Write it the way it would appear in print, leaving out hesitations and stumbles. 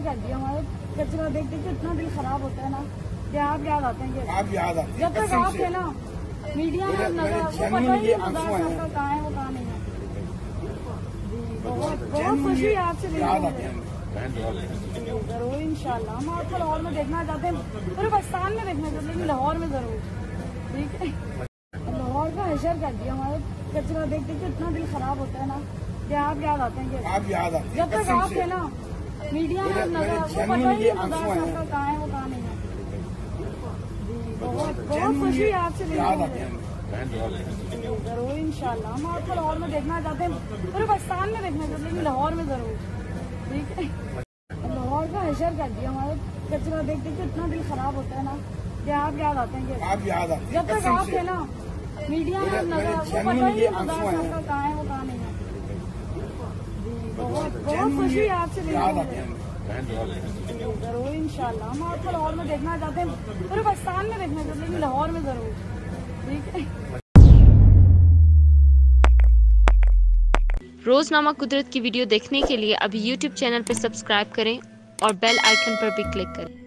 कर दिया हमारे कचरा देख देख के इतना दिल खराब होता है ना कि आप याद आते हैं। आप याद आते हैं जब तक आप थे ना मीडिया में नजर वो पता ही नहीं मजाक आपका कहाँ है वो कहाँ नहीं है। बहुत बहुत खुशी है आपसे जरूर इंशाल्लाह। हम आपको लाहौर में देखना चाहते हैं, पूरे पाकिस्तान में देखना चाहते हैं, लेकिन लाहौर में जरूर। ठीक है, लाहौर का हशर कर दिया हमारे कचरा देख देख के इतना दिल खराब होता है ना कि आप याद आते हैं। आप याद आते हैं जब तक आप थे ना मीडिया में नजर वो पता ही नहीं मजाक आपका कहाँ है वो कहाँ नहीं है। बहुत बहुत खुशी है आपसे जरूर इंशाल्लाह। हम आपको लाहौर में देखना चाहते हैं, पूरे पाकिस्तान में देखना चाहते हैं, लेकिन लाहौर में जरूर। ठीक है, लाहौर का हशर कर दिया हमारे कचरा देख देख के इतना दिल खराब होता है ना कि आप याद आते हैं। आप याद आते हैं जब तक आप थे ना मीडिया में नजर वो पता ही नहीं मजाक आपका कहाँ है वो कहाँ नहीं है। बहुत बहुत खुशी है आपसे जरूर इंशाल्लाह। हम आपको लाहौर में देखना चाहते हैं, पूरे पाकिस्तान में देखना चाहते हैं, लेकिन लाहौर में जरूर। ठीक है। रोजनामा कुदरत की वीडियो देखने के लिए अभी YouTube चैनल पर सब्सक्राइब करें और बेल आइकन पर भी क्लिक करें।